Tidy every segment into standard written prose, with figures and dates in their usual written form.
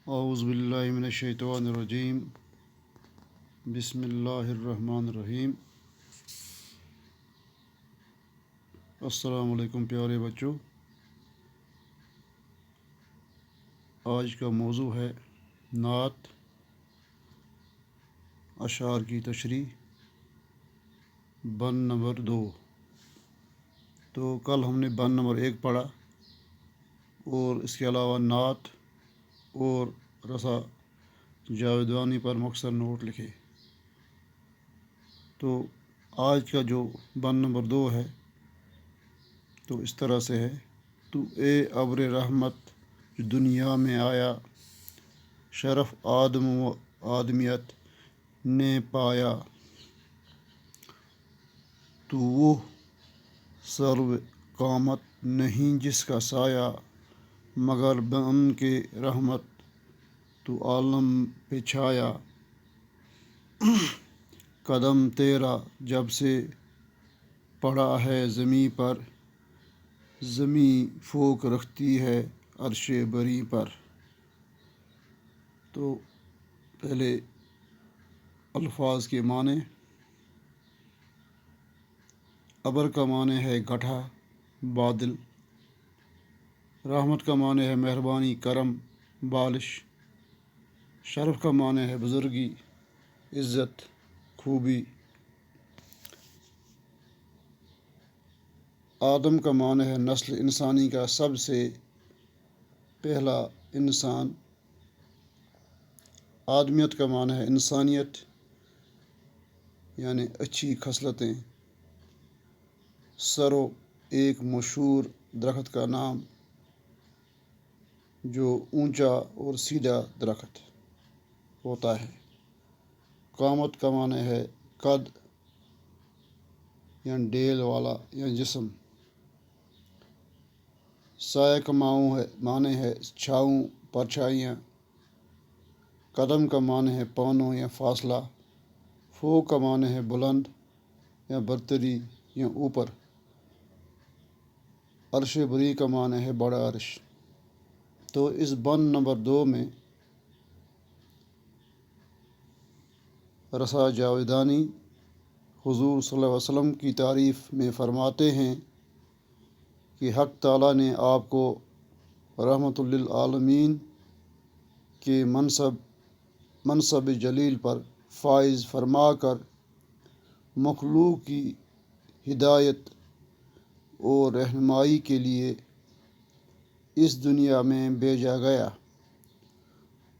اعوذ باللہ من الشیطان الرجیم بسم اللہ الرحمن الرحیم۔ السلام علیکم پیارے بچوں، آج کا موضوع ہے نعت اشعار کی تشریح بند نمبر 2۔ تو کل ہم نے بند نمبر 1 پڑھا اور اس کے علاوہ نعت اور رسا جاویدانی پر مختصر نوٹ لکھے۔ تو آج کا جو بند نمبر 2 ہے تو اس طرح سے ہے: تو اے ابر رحمت جو دنیا میں آیا، شرف آدم و آدمیت نے پایا، تو وہ سرو قامت نہیں جس کا سایہ، مگر بن کے رحمت تو عالم پہ چھایا۔ قدم تیرا جب سے پڑا ہے زمیں پر، زمیں فوق رکھتی ہے عرش بری پر۔ تو پہلے الفاظ کے معنی۔ ابر کا معنی ہے گٹھا، بادل۔ رحمت کا معنی ہے مہربانی، کرم، بالش۔ شرف کا معنی ہے بزرگی، عزت، خوبی۔ آدم کا معنی ہے نسل انسانی کا سب سے پہلا انسان۔ آدمیت کا معنی ہے انسانیت، یعنی اچھی خصلتیں۔ سرو ایک مشہور درخت کا نام جو اونچا اور سیدھا درخت ہوتا ہے۔ قامت کا معنی ہے قد، یا ڈیل والا یا جسم۔ سایہ کا معنی ہے چھاؤں، پرچھائیاں۔ قدم کا معنی ہے پاؤں یا فاصلہ۔ فوق کا معنی ہے بلند یا برتری یا اوپر۔ عرش بری کا معنی ہے بڑا عرش۔ تو اس بند نمبر 2 میں رسا جاویدانی حضور صلی اللہ علیہ وسلم کی تعریف میں فرماتے ہیں کہ حق تعالیٰ نے آپ کو رحمت للعالمین کے منصب جلیل پر فائز فرما کر مخلوق کی ہدایت اور رہنمائی کے لیے اس دنیا میں بھیجا گیا،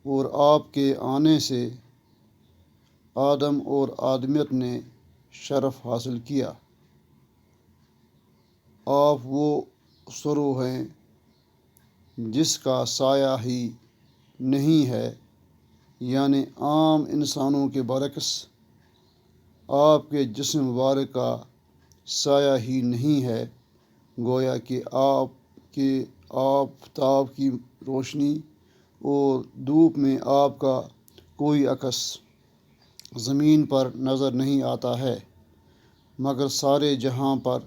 اور آپ کے آنے سے آدم اور آدمیت نے شرف حاصل کیا۔ آپ وہ سرو ہیں جس کا سایہ ہی نہیں ہے، یعنی عام انسانوں کے برعکس آپ کے جسم مبارک کا سایہ ہی نہیں ہے، گویا کہ آفتاب کی روشنی اور دھوپ میں آپ کا کوئی عکس زمین پر نظر نہیں آتا ہے، مگر سارے جہاں پر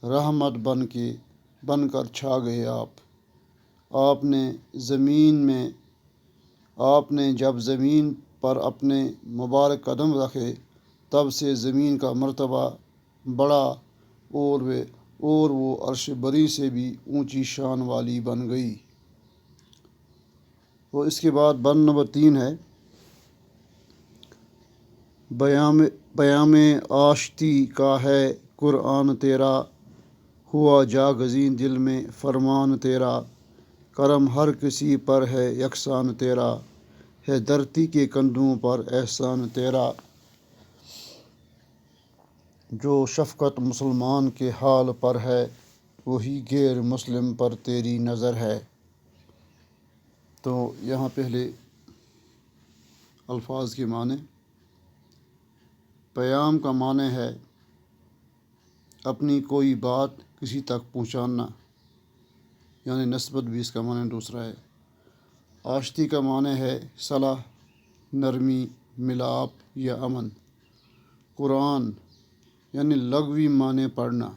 رحمت بن کر چھا گئے آپ نے جب زمین پر اپنے مبارک قدم رکھے، تب سے زمین کا مرتبہ بڑھا اور وہ عرش بری سے بھی اونچی شان والی بن گئی۔ اور اس کے بعد بند نمبر 3 ہے: پیام آشتی کا ہے قرآن تیرا، ہوا جاگزیں دل میں فرمان تیرا، کرم ہر کسی پر ہے یکساں تیرا، ہے دھرتی کے کندھوں پر احسان تیرا۔ جو شفقت مسلمان کے حال پر ہے، وہی غیر مسلم پر تیری نظر ہے۔ تو یہاں پہلے الفاظ کے معنی۔ پیام کا معنی ہے اپنی کوئی بات کسی تک پہنچانا، یعنی نسبت بھی اس کا معنی دوسرا ہے۔ آشتی کا معنی ہے صلاح، نرمی، ملاپ یا امن۔ قرآن یعنی لغوی معنی پڑھنا،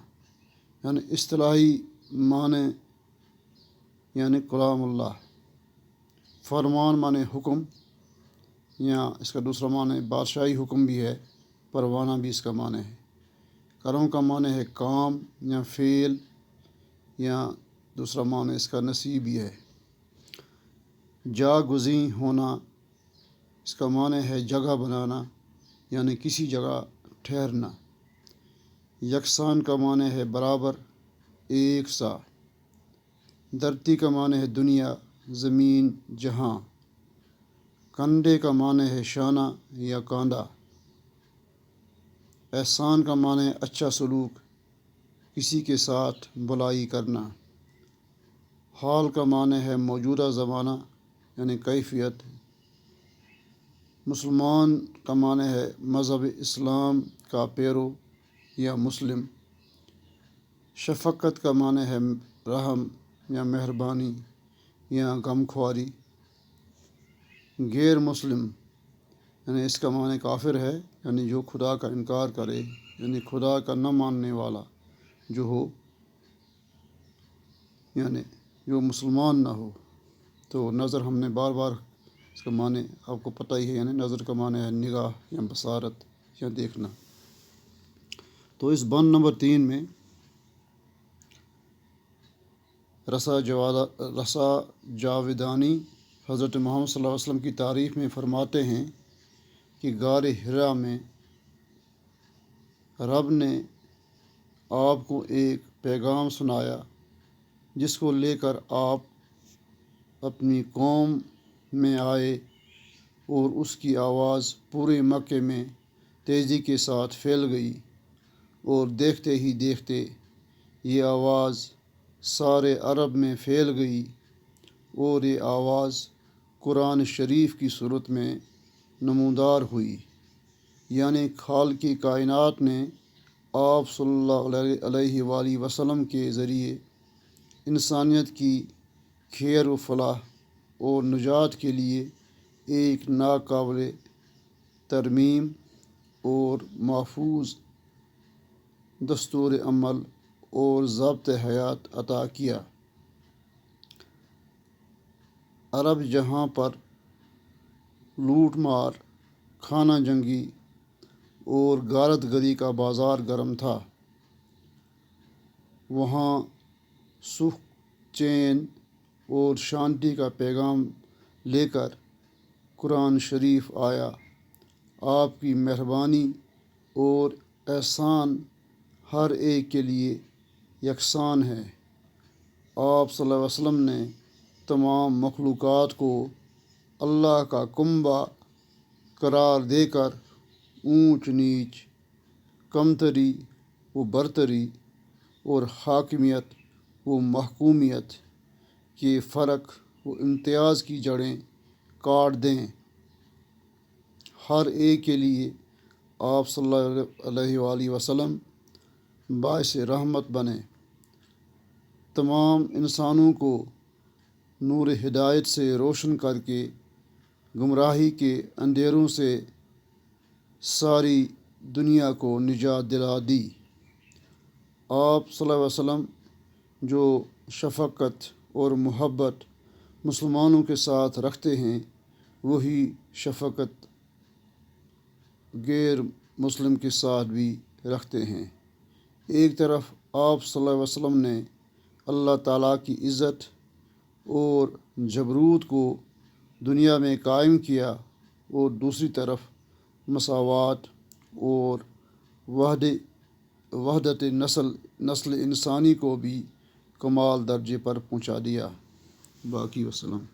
یعنی اصطلاحی معنی یعنی کلام اللہ۔ فرمان مانے حکم، یا اس کا دوسرا معنی بادشاہی حکم بھی ہے، پروانہ بھی اس کا معنی ہے۔ کرم کا معنی ہے کام یا فعل، یا دوسرا معنی اس کا نصیب بھی ہے۔ جا گزین ہونا، اس کا معنی ہے جگہ بنانا، یعنی کسی جگہ ٹھہرنا۔ یکساں کا معنی ہے برابر، ایک سا۔ دھرتی کا معنی ہے دنیا، زمین، جہاں۔ کندھے کا معنی ہے شانہ یا کاندھا۔ احسان کا معنی ہے اچھا سلوک، کسی کے ساتھ بھلائی کرنا۔ حال کا معنی ہے موجودہ زمانہ، یعنی کیفیت۔ مسلمان کا معنی ہے مذہب اسلام کا پیرو یا مسلم۔ شفقت کا معنی ہے رحم یا مہربانی یا غمخواری۔ غیر مسلم، یعنی اس کا معنی کافر ہے، یعنی جو خدا کا انکار کرے، یعنی خدا کا نہ ماننے والا جو ہو، یعنی جو مسلمان نہ ہو۔ تو نظر ہم نے بار بار اس کا معنی آپ کو پتہ ہی ہے، یعنی نظر کا معنی ہے نگاہ یا بصارت یا دیکھنا۔ تو اس بند نمبر 3 میں رسا جاویدانی حضرت محمد صلی اللہ علیہ وسلم کی تعریف میں فرماتے ہیں کہ غار حرا میں رب نے آپ کو ایک پیغام سنایا، جس کو لے کر آپ اپنی قوم میں آئے، اور اس کی آواز پورے مکے میں تیزی کے ساتھ پھیل گئی، اور دیکھتے ہی دیکھتے یہ آواز سارے عرب میں پھیل گئی، اور یہ آواز قرآن شریف کی صورت میں نمودار ہوئی، یعنی خالق کائنات نے آپ صلی اللہ علیہ وآلہ وسلم کے ذریعے انسانیت کی خیر و فلاح اور نجات کے لیے ایک ناقابل ترمیم اور محفوظ دستور عمل اور ضابط حیات عطا کیا۔ عرب جہاں پر لوٹ مار، خانہ جنگی اور غارت گری کا بازار گرم تھا، وہاں سکھ، چین اور شانتی کا پیغام لے کر قرآن شریف آیا۔ آپ کی مہربانی اور احسان ہر ایک کے لیے یکساں ہے۔ آپ صلی اللہ علیہ وسلم نے تمام مخلوقات کو اللہ کا کنبہ قرار دے کر اونچ نیچ، کمتری و برتری، اور حاکمیت و محکومیت کے فرق و امتیاز کی جڑیں کاٹ دیں۔ ہر ایک کے لیے آپ صلی اللہ علیہ وآلہ وسلم باعث رحمت بنے۔ تمام انسانوں کو نور ہدایت سے روشن کر کے گمراہی کے اندھیروں سے ساری دنیا کو نجات دلا دی۔ آپ صلی اللہ علیہ وسلم جو شفقت اور محبت مسلمانوں کے ساتھ رکھتے ہیں، وہی شفقت غیر مسلم کے ساتھ بھی رکھتے ہیں۔ ایک طرف آپ صلی اللہ علیہ وسلم نے اللہ تعالیٰ کی عزت اور جبروت کو دنیا میں قائم کیا، اور دوسری طرف مساوات اور وحدت نسل انسانی کو بھی کمال درجے پر پہنچا دیا۔ باقی وسلام۔